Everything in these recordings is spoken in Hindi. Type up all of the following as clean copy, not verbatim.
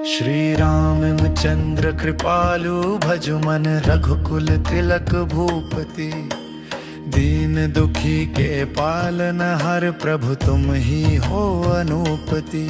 श्री राम चंद्र कृपालु भजु मन रघुकुल तिलक भूपति। दीन दुखी के पालन हर प्रभु तुम ही हो अनुपति।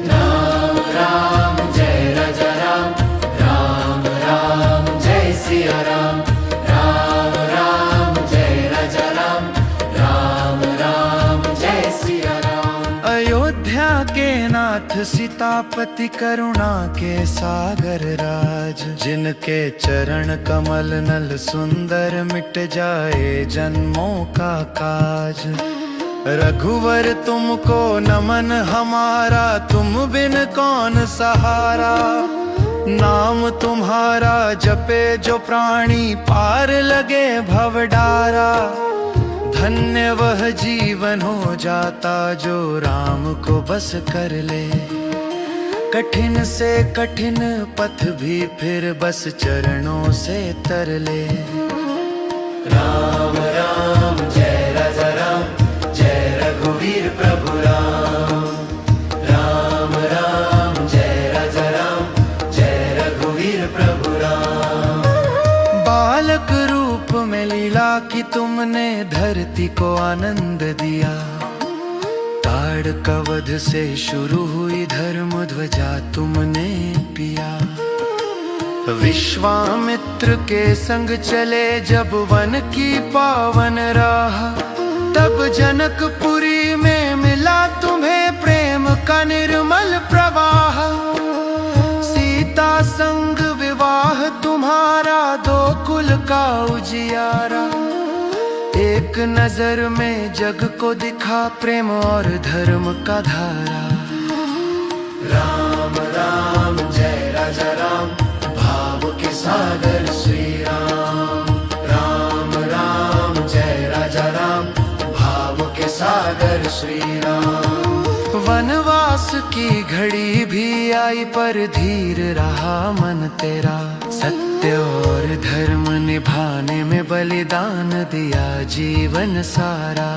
राम राम जय राजा राम, राम राम जय सिया राम, राम राम जय राजा राम, राम राम जय सिया राम। अयोध्या के नाथ सीतापति करुणा के सागर राज, जिनके चरण कमल नल सुंदर मिट जाए जन्मों का काज। रघुवर तुमको नमन हमारा, तुम बिन कौन सहारा। नाम तुम्हारा जपे जो प्राणी, पार लगे भवडारा। धन्य वह जीवन हो जाता जो राम को बस कर ले। कठिन से कठिन पथ भी फिर बस चरणों से तर ले। राम राम जय राजा राम, जय रघुवीर प्रभु राम। राम राम जय राजा राम, जय रघुवीर प्रभु राम। बालक रूप में लीला की तुमने धरती को आनंद दिया। ताड़ कवध से शुरू हुई धर्म ध्वजा तुमने पिया। विश्वामित्र के संग चले जब वन की पावन राह, तब जनकपुरी में मिला तुम्हें प्रेम का निर्मल प्रवाह। सीता संग विवाह तुम्हारा, दो कुल का उजियारा। एक नजर में जग को दिखा प्रेम और धर्म का धारा। राम राम जय राजा राम, भाव के सागर श्री राम। राम राम जय राजा राम, भाव के सागर श्री राम। वनवास की घड़ी भी आई पर धीर रहा मन तेरा। सत्य और धर्म निभाने में बलिदान दिया जीवन सारा।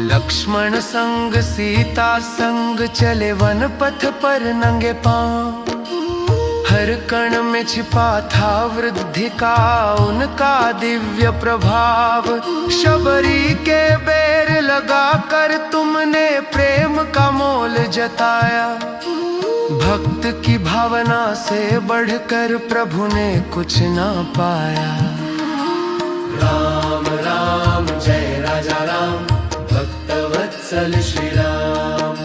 लक्ष्मण संग सीता संग चले वन पथ पर नंगे पांव। हर कण में छिपा था वृद्धि का उनका दिव्य प्रभाव। शबरी के बेर लगा कर तुमने प्रेम का मोल जताया। भक्त की भावना से बढ़कर प्रभु ने कुछ ना पाया। राम राम जय राजा राम, भक्त वत्सल श्री राम।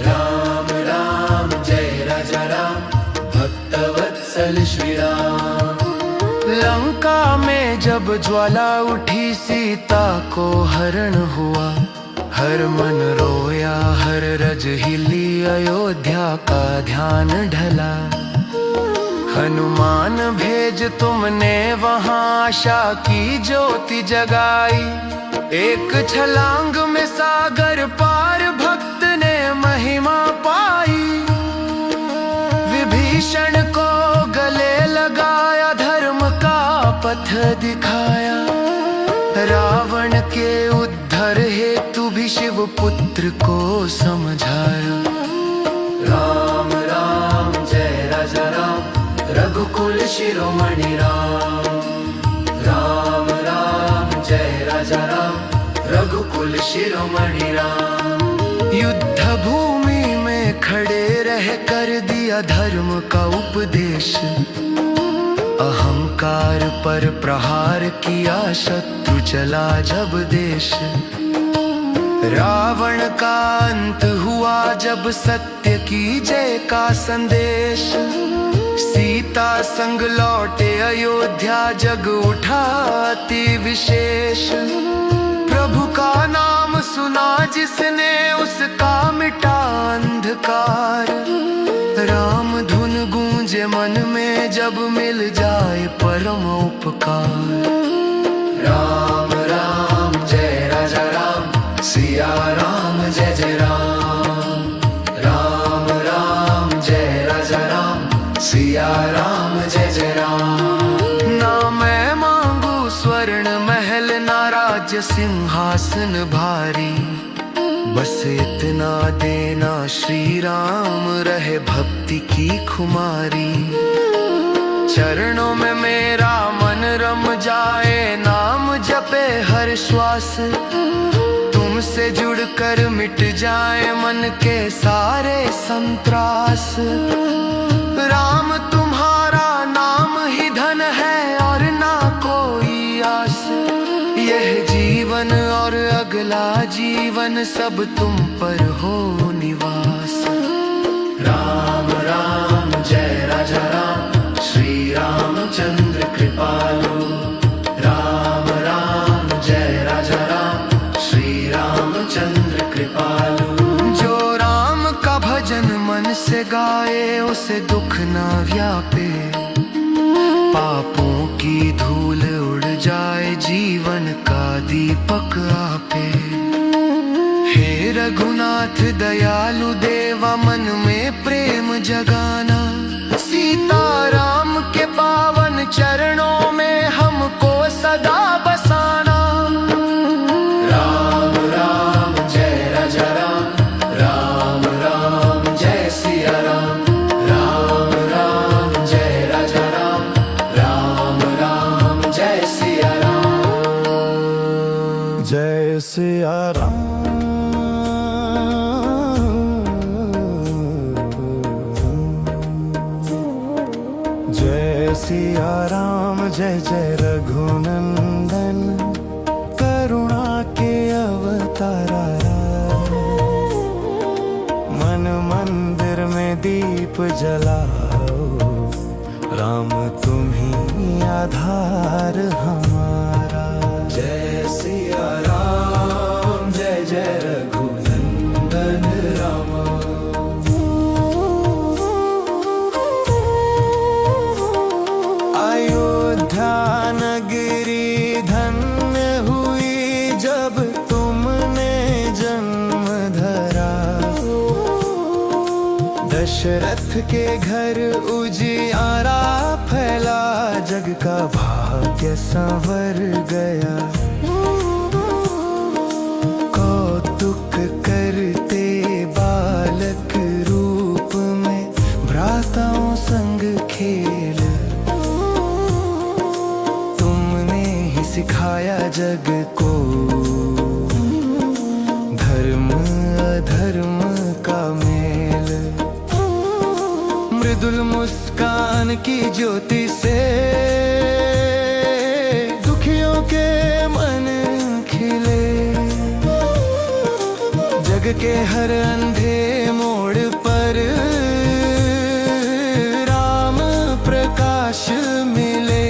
राम राम जय राजा राम, भक्त वत्सल श्री राम। लंका में जब ज्वाला उठी सीता को हरण हुआ। हर मन रोया हर रज हिली, अयोध्या का ध्यान ढला। हनुमान भेज तुमने वहां आशा की ज्योति जगाई। एक छलांग में सागर पार भक्त ने महिमा पाई। विभीषण को गले लगाया, धर्म का पथ दिखाया। रावण के उद्धार हेतु भी शिव पुत्र को समझाया। राम राम जय राजा राम, रघुकुल शिरोमणि राम। राम राम जय राजा राम, रघुकुल शिरोमणि राम। युद्ध भूमि में खड़े रह कर दिया धर्म का उपदेश। अहंकार पर प्रहार किया, शत्रु चला जब देश। रावण का अंत हुआ जब सत्य की जय का संदेश। सीता संग लौटे अयोध्या, जग उठा अति विशेष। प्रभु का नाम सुना जिसने, उसका मिटा अंधकार। राम धुन गूंजे मन में जब मिल जाए परम उपकार। राम राम जय राजा राम, सिया राम जय जय राम। राम राम जय राजा राम, सिया राम जय जय राम। ना मैं मांगू स्वर्ण महल, ना राज्य सिंहासन भारी। बस इतना देना श्री राम, रहे भक्ति की खुमारी। चरणों में मेरा मन रम जाए, नाम जपे हर श्वास। तुमसे जुड़कर मिट जाए मन के सारे संत्रास। राम तुम्हारा नाम ही धन है और ना कोई आस। यह जीवन और अगला जीवन सब तुम पर हो निवास। राम राम जय राजा राम, श्री रामचंद्र कृपालु। राम राम जय राजा राम, श्री रामचंद्र कृपालु। जो राम का भजन मन से गाए, उसे दुख ना व्यापे। पापों की धूल उड़ जाए, जीवन का दीपक आपे। हे रघुनाथ दयालु देवा, मन में प्रेम जगाना। सीता राम के पावन चरणों में हमको सदा बसाना। राम राम जय राजा राम, राम राम जय सिया राम। राम राम जय राजा राम, राम राम जय सिया राम। जय सिया राम। जय सिया राम, जय जय रघुनंदन, करुणा के अवतारा। मन मंदिर में दीप जलाओ, राम तुम्ही आधार हमारा। जय सिया राम, जय जय रघुनंदन राम। अयोध्या नगरी धन्य हुई, जब तुमने जन्म धरा। दशरथ के घर उजियारा फैला, जग का भाग्य संवर गया। कौतुक करते बालक रूप में, भ्राताओं संग खेल। तुमने ही सिखाया जग को, धर्म अधर्म का मेल। मृदुल मुस्कान की ज्योति से, दुखियों के मन खिले। जग के हर अंधे मोड़ पर, राम प्रकाश मिले।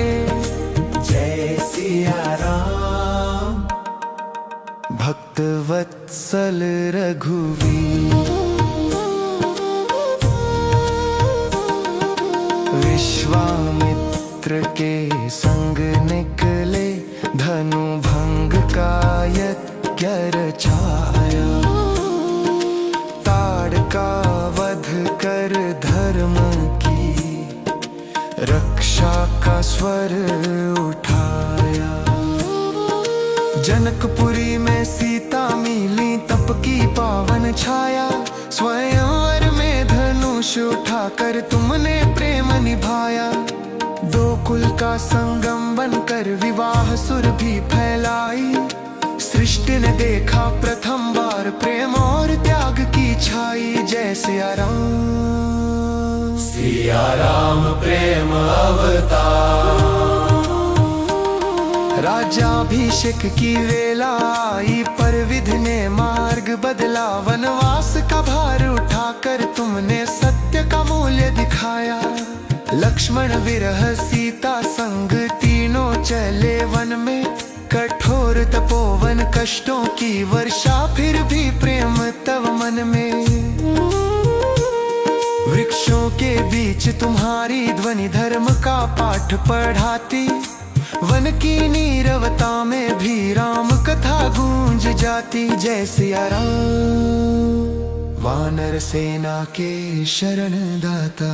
जय सिया राम, भक्त वत्सल रघुवीर। विश्वामित्र के संग निकले, धनु भंग का यज्ञ रचाया। ताड़का वध कर धर्म की, रक्षा का स्वर उठाया। जनकपुरी में सीता मिली, तप की पावन छाया। स्वयंवर में धनुष उठाकर तुमने प्रेम निभाया। दो कुल का संगम बनकर विवाह सुर भी फैलाई। सृष्टि ने देखा प्रथम बार, प्रेम और त्याग की छाई। जय सिया राम, सिया राम प्रेम अवतार। राज्याभिषेक की वेला आई, पर विधि ने मार्ग बदला। वनवास का भार उठाकर तुमने सत्य का मूल्य दिखाया। लक्ष्मण विरह सीता संग तीनों चले वन में। कठोर तपोवन कष्टों की वर्षा, फिर भी प्रेम तव मन में। वृक्षों के बीच तुम्हारी ध्वनि धर्म का पाठ पढ़ाती। वन की नीरवता में भी राम कथा गूंज जाती। जय सिया राम, वानर सेना के शरण दाता।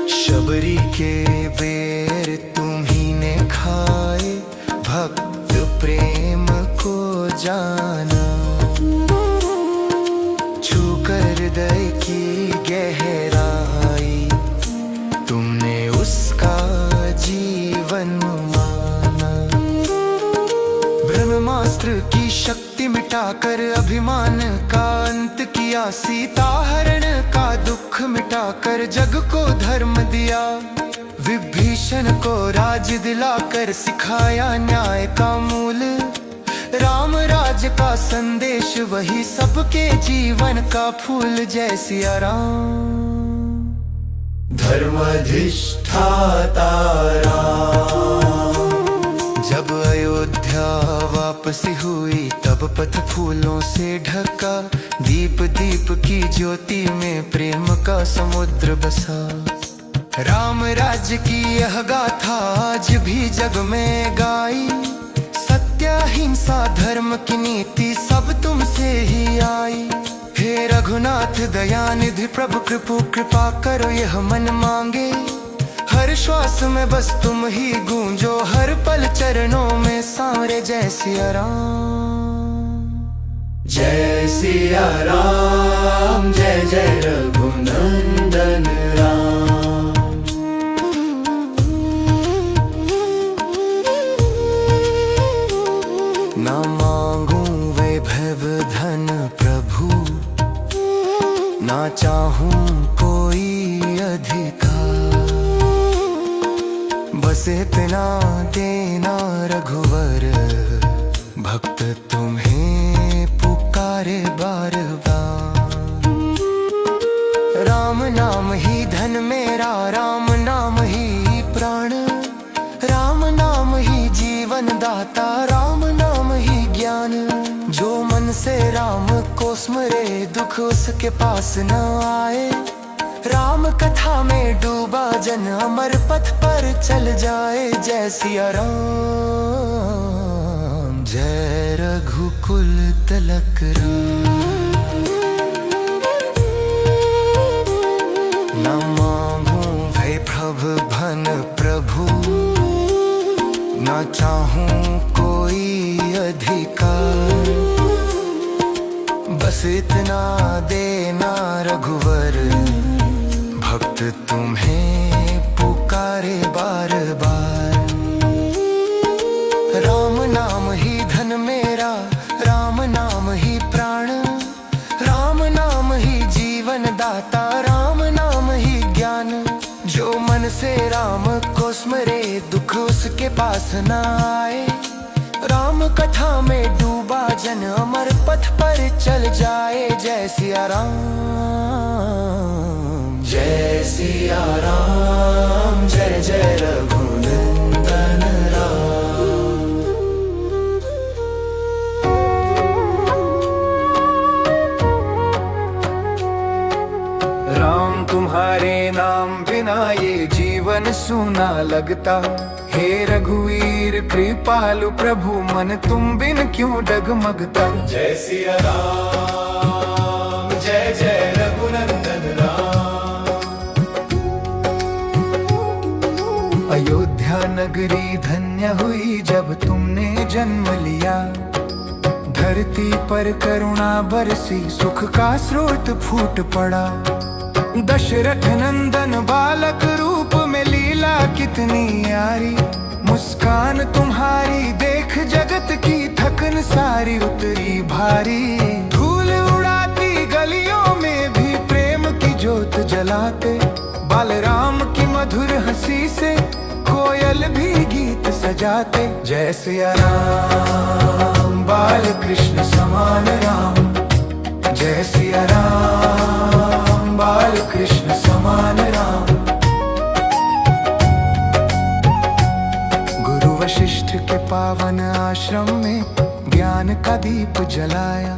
शबरी के बेर तुम्ही ने खाए, भक्त प्रेम को जाना, छूकर हृदय की गहराई तुमने उसका जीवन माना। ब्रह्मास्त्र की शक्ति मिटाकर अभिमान का अंत किया, सीता हरण का दुख मिटाकर जग को धर्म दिया। विभीषण को राज दिलाकर सिखाया न्याय का मूल, राम राज का संदेश वही सबके जीवन का फूल। जय सिया राम। धर्म अधिष्ठाता राम। जब अयोध्या वापसी हुई तब पथ फूलों से ढका, दीप दीप की ज्योति में प्रेम का समुद्र बसा। राम राज्य की यह गाथा आज भी जग में गाई, सत्य अहिंसा धर्म की नीति सब तुमसे ही आई। हे रघुनाथ दयानिधि प्रभु कृपा करो यह मन मांगे, हर श्वास में बस तुम ही गूंजो, हर पल चरणों में सांवरे। जय सिया राम। जय सिया राम, जय जय रघुनंदन राम। ना मांगूं वैभव धन प्रभु, ना चाहूं कोई अधिकार, बस इतना देना रघुवर, भक्त तुम्हें पुकारे बार बार। राम नाम ही धन मेरा, राम नाम ही प्राण, राम नाम ही जीवन दाता, राम नाम ही ज्ञान। जो मन से राम को स्मरे दुख उसके पास न आए, राम कथा में डूबा जन अमर पथ पर चल जाए। जय सिया राम, जय रघुकुल तिलक राम। न मांगूं वैभव धन प्रभु, न चाहूं कोई अधिकार, बस इतना देना रघुवर, भक्त तुम्हें पुकारे बार बार। राम नाम ही धन मेरा, राम नाम ही प्राण, राम नाम ही जीवन दाता, राम नाम ही ज्ञान। जो मन से राम को स्मरे दुख उसके पास न आए, राम कथा में डूबा जन अमर पथ पर चल जाए। जय सिया राम, जय सिया राम, जय जय रघुनंदन राम। राम तुम्हारे नाम बिना ये जीवन सूना लगता, हे रघुवीर कृपालु प्रभु मन तुम बिन क्यों डगमगता। जय सिया राम, जय जय रघुनंदन राम। अयोध्या नगरी धन्य हुई जब तुमने जन्म लिया, धरती पर करुणा बरसी सुख का स्रोत फूट पड़ा। दशरथ नंदन बालक रूप में लीला कितनी यारी, मुस्कान तुम्हारी देख जगत की थकन सारी उतरी भारी। धूल उड़ाती गलियों में भी प्रेम की ज्योत जलाते, बालराम की मधुर हंसी से कोयल भी गीत सजाते। जय सिया राम, बाल कृष्ण समान राम। जय सिया राम, बाल कृष्ण समान राम। गुरु वशिष्ठ के पावन आश्रम में ज्ञान का दीप जलाया,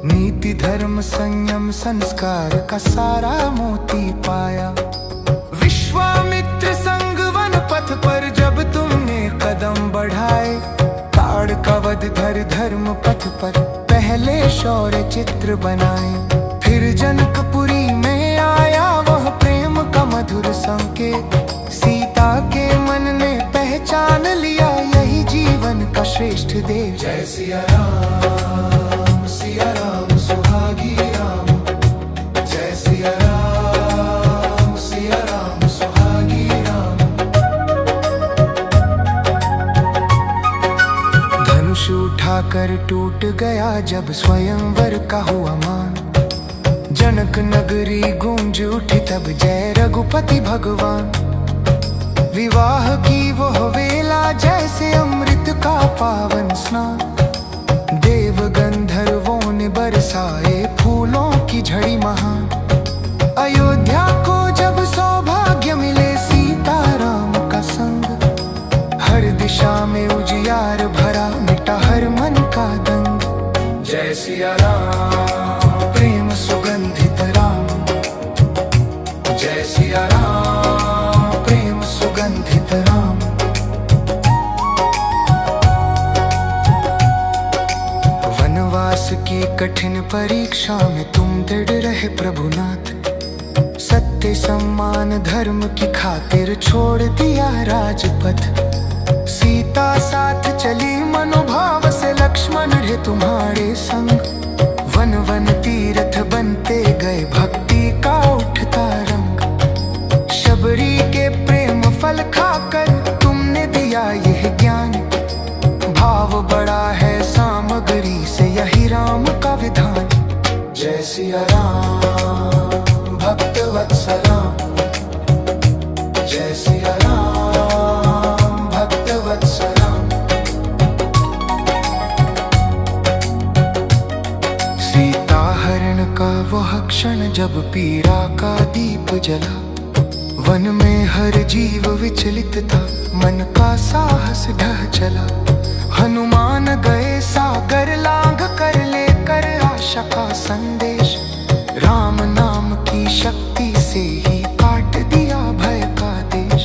नीति धर्म संयम संस्कार का सारा मोती पाया। विश्वामित्र संग वन पथ पर जब तुमने कदम बढ़ाए, ताड़ का वध धर धर्म पथ पर पहले शौर्य चित्र बनाए। फिर जनकपुरी में आया वह प्रेम का मधुर संकेत, सीता के मन ने पहचान लिया यही जीवन का श्रेष्ठ देव। जय सिया राम सुहागी राम। जय सिया राम सुहागी राम। धनुष उठाकर टूट गया जब स्वयंवर का हुआ मान। जनक नगरी गूंज उठी तब जय रघुपति भगवान। विवाह की वो वेला जैसे अमृत का पावन स्नान। देव गंधर्वों ने बरसाए फूलों की झड़ी महान। अयोध्या को जब सौभाग्य मिले सीता राम का संग। हर दिशा में उजियार भरा मिटा हर मन का दंग। जय सिया राम प्रेम सुगंधित राम। जय सिया राम प्रेम सुगंधित राम। वनवास की कठिन परीक्षा में तुम दृढ़ रहे प्रभुनाथ। सत्य सम्मान धर्म की खातिर छोड़ दिया राजपथ। सीता साथ चली मनोभाव से लक्ष्मण रहे तुम्हारे संग। वन वन तीर्थ बनते गए भक्ति का उठता रंग। शबरी के प्रेम फल खाकर तुमने दिया यह ज्ञान। भाव बड़ा है सामग्री से यही राम का विधान। जय सिया राम भक्त वत्सलाम। जय सिया राम भक्त वत्सलाम। सीता हरण का वह क्षण जब पीड़ा का दीप जला। वन में हर जीव विचलित था मन का साहस ढह चला। हनुमान गए सागर लांघ कर लेकर आशा का संदेश। राम नाम की शक्ति से ही काट दिया भय का देश।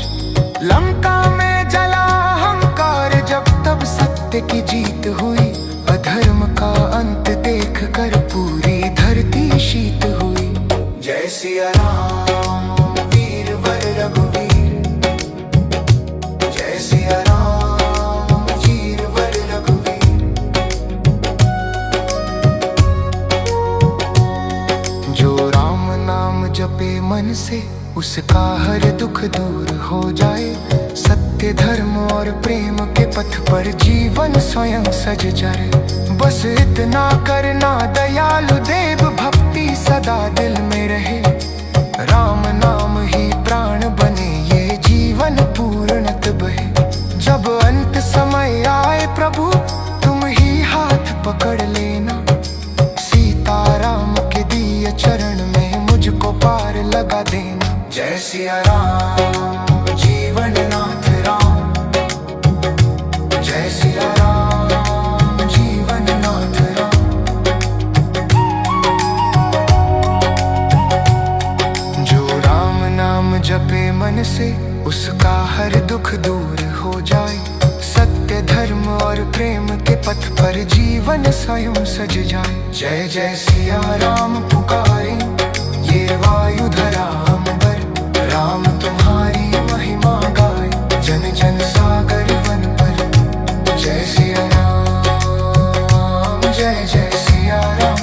लंका में जला अहंकार जब तब सत्य की जीत हुई। अधर्म का अंत देख कर पूरी धरती शीत हुई। जय सिया राम वीर वर रघुवीर। जय सिया राम वीर वर रघुवीर। जो राम नाम जपे मन से उसका हर दुख दूर हो जाए। सत्य धर्म और प्रेम के पथ पर जीवन स्वयं सज जाए। बस इतना करना दयालु देव भक्ति सदा दिल में रहे। राम नाम ही प्राण बने ये जीवन पूर्णत बहे। जब अंत समय आए प्रभु तुम ही हाथ पकड़ लेना। सीता राम के दिए चरण में मुझको पार लगा देना। जय सिया राम जीवन नाथ राम। जय सिया राम जीवन नाथ राम। जो राम नाम जपे मन से उसका हर दुख दूर हो जाए। सत्य धर्म और प्रेम के पथ पर जीवन स्वयं सज जाए। जय जय सिया राम पुकारे ये वायु धरा अंबर। राम तुम्हारी महिमा गाए जन जन सागर वन पर। जय सिया राम जय जय सिया राम।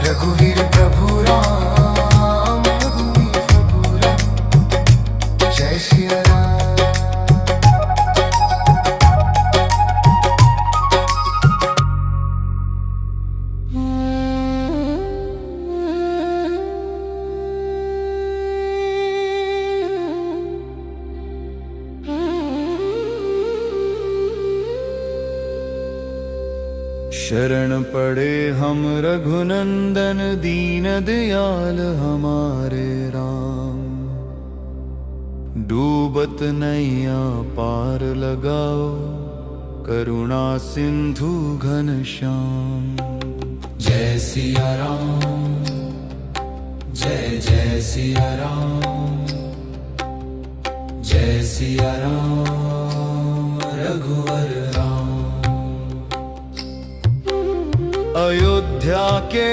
रघुवीर प्रभु राम रघुवीर प्रभु राम। जय सिया राम। शरण पड़े हम रघुनंदन दीन दयाल हमारे राम। डूबत नैया पार लगाओ करुणा सिंधु घनश्याम। जय सिया राम जय जय सिया राम। जय सिया राम रघुवर राम। अयोध्या के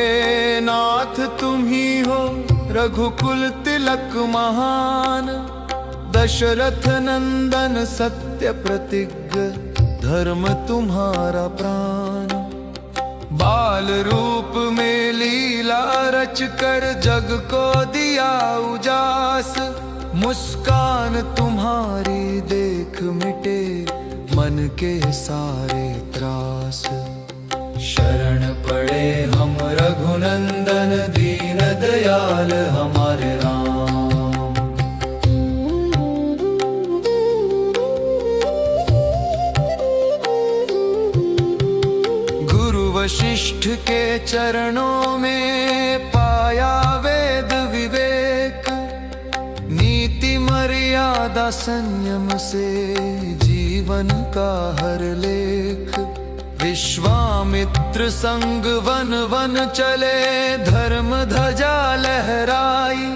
नाथ तुम ही हो रघुकुल तिलक महान। दशरथ नंदन सत्य प्रतिज्ञ धर्म तुम्हारा प्राण। बाल रूप में लीला रच कर जग को दिया उजास, मुस्कान तुम्हारी देख मिटे मन के सारे त्रास। शरण पड़े हम रघुनंदन दीन दयाल हमारे राम। गुरु वशिष्ठ के चरणों में पाया वेद विवेक, नीति मर्यादा संयम से जीवन का हर लेख। विश्वामित्र संग वन वन चले धर्म ध्वजा लहराई,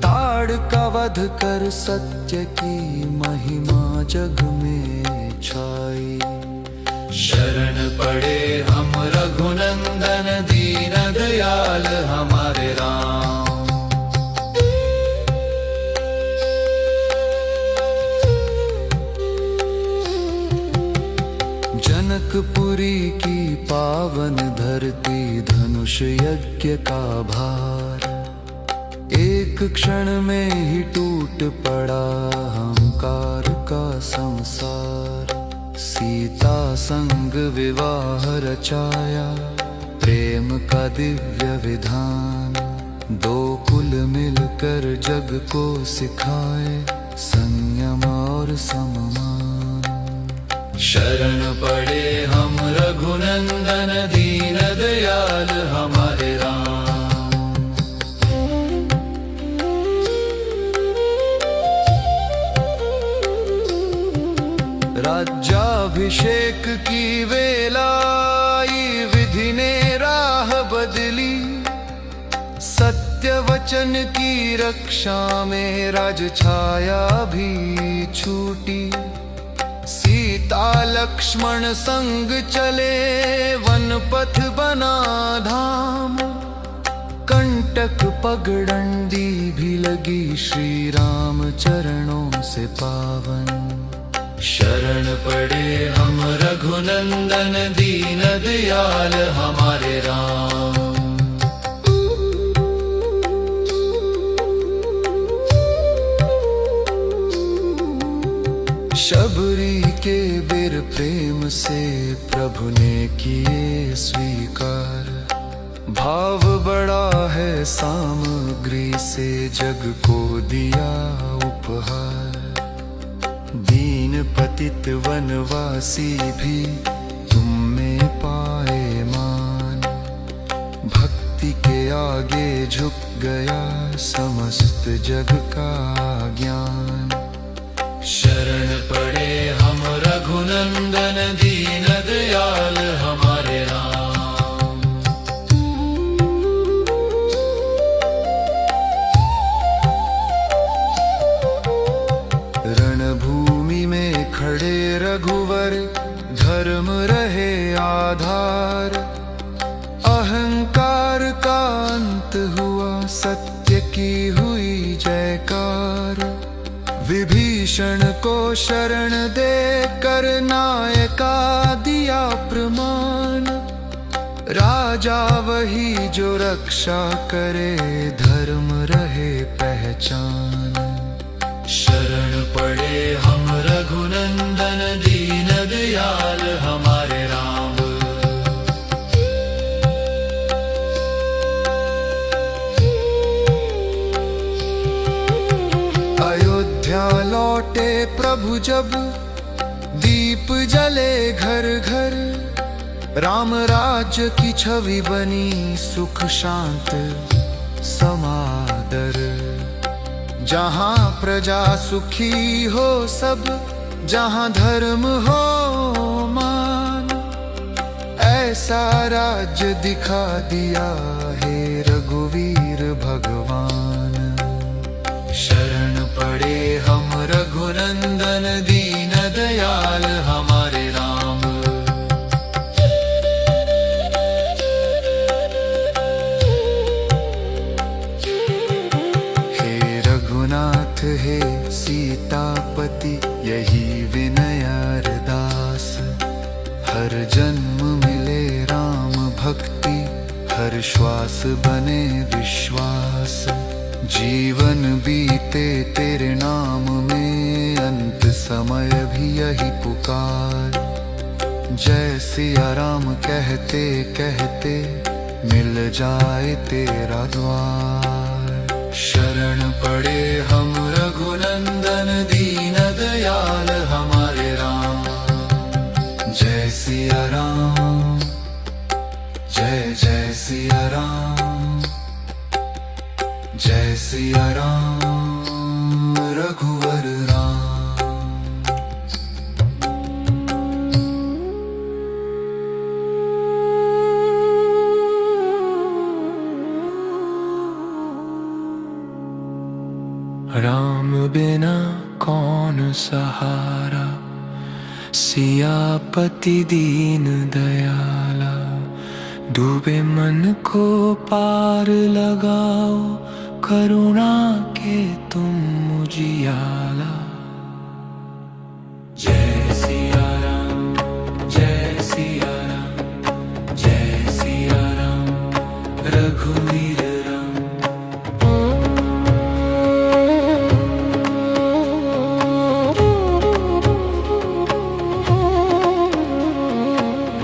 ताड़ का वध कर सत्य की महिमा जग में छाई। शरण पड़े हम रघुनंदन दीन दयाल हमारे राम। जनकपुरी की पावन धरती धनुष यज्ञ का भार, एक क्षण में ही टूट पड़ा अहंकार का संसार। सीता संग विवाह रचाया प्रेम का दिव्य विधान, दो कुल मिलकर जग को सिखाए संयम और सम्मान। शरण पड़े हम रघुनंदन दीन दयाल हमारे राम। राज्याभिषेक की वेलाई, विधि ने राह बदली, सत्य वचन की रक्षा में राज छाया भी छूटी। सीता लक्ष्मण संग चले वन पथ बना धाम, कंटक पगडंडी भी लगी श्री राम चरणों से पावन। शरण पड़े हम रघुनंदन दीन दयाल हमारे राम। शबरी के बिर प्रेम से प्रभु ने किए स्वीकार, भाव बड़ा है सामग्री से जग को दिया उपहार। दीन पतित वनवासी भी तुम में पाए मान, भक्ति के आगे झुक गया समस्त जग का ज्ञान। शरण पड़े हम रघुनंदन दीन दयाल हमारे राम। रणभूमि में खड़े रघुवर धर्म रहे आधार, अहंकार का अंत हुआ सत्य की हुई जयकार। विभीषण को शरण दे कर नायका दिया प्रमाण, राजा वही जो रक्षा करे धर्म रहे पहचान। शरण पड़े हम रघुनंदन दीन दयाल हमारे राम। अयोध्या लौटे प्रभु जब दीप जले घर घर, राम राज्य की छवि बनी सुख शांत समादर। जहाँ प्रजा सुखी हो सब, जहाँ धर्म हो मान, ऐसा राज्य दिखा दिया है रघुवीर भगवान। शरण पड़े हम रघुनंदन दीन दयाल हमारे राम। हे रघुनाथ हे सीतापति, यही विनय अरदास। हर जन्म मिले राम भक्ति, हर श्वास बने विश्वास। जीवन बीते तेरे नाम में, अंत समय भी यही पुकार। जय सिया राम कहते कहते मिल जाए तेरा द्वार। शरण पड़े हम रघुनंदन, दीन दयाल हमारे राम। जय सिया राम, जय जय सिया राम, जय सिया राम रघुवर राम। राम बिना कौन सहारा, सियापति दीन दयाला। डूबे मन को पार लगाओ, करुणा के तुम उजियाला। जय सिया राम, जय सिया राम, जय सिया राम रघुवीर राम।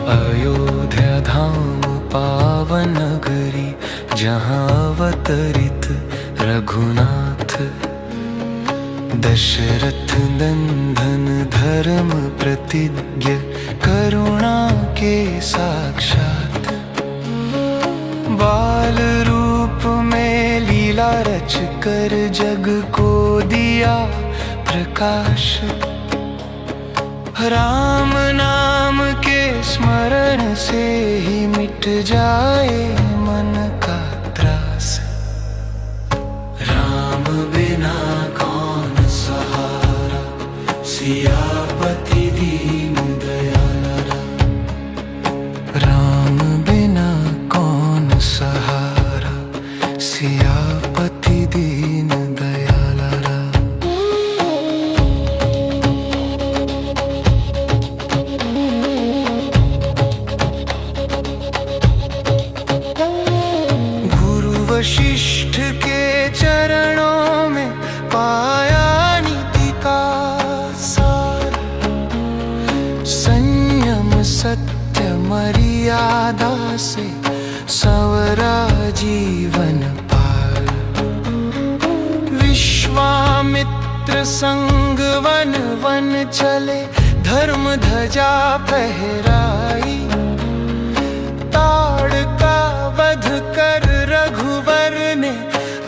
अयोध्या धाम पावन नगरी, जहाँ अवतरित रघुनाथ। दशरथ नंदन धर्म प्रतिज्ञ, करुणा के साक्षात। बाल रूप में लीला रच कर जग को दिया प्रकाश। राम नाम के स्मरण से ही मिट जाए मन का त्रास। राम बिना कौन सहारा, सियापति दीन दयाला। राम बिना कौन सहारा, सियापति दीन दयाला। वशिष्ठ के चरणों में पाया नीति का सार। संयम सत्य मर्यादा से संवरा जीवन पार। विश्वामित्र संग वन वन चले, धर्म ध्वजा फहराई। ताड़ का वध कर रघुवर ने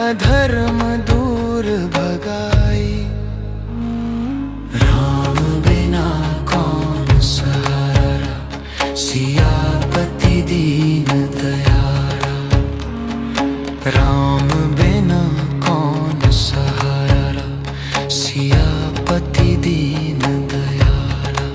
अधर्म दूर भगाई। राम बिना कौन सहारा, सियापति दीन दयाला। राम बिना कौन सहारा, सियापति दीन दयाला।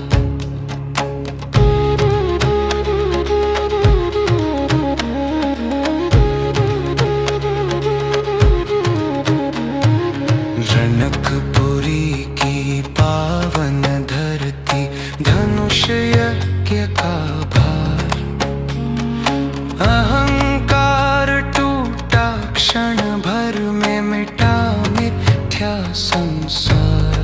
जनकपुरी की पावन धरती, धनुष यज्ञ का भार। अहंकार टूटा क्षण भर में, मिटा मिथ्या संसार।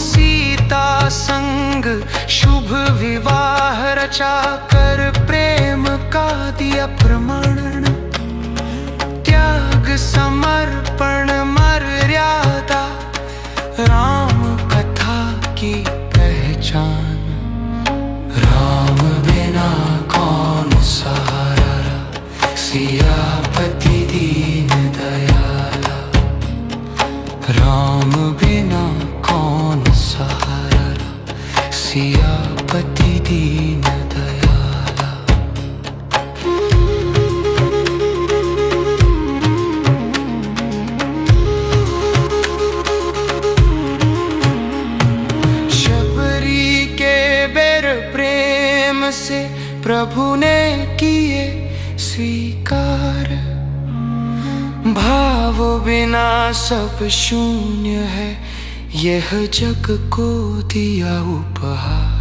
सीता संग शुभ विवाह रचा कर, प्रेम का दिया प्रमाण। त्याग समर्पण मर्यादा, राम कथा की पहचान। राम बिना कौन सहारा, सियापति दीन दयाला। राम बिना कौन सहारा, सियापति दीन दयाला। से प्रभु ने किए स्वीकार। भाव बिना सब शून्य है, यह जग को दिया उपहार।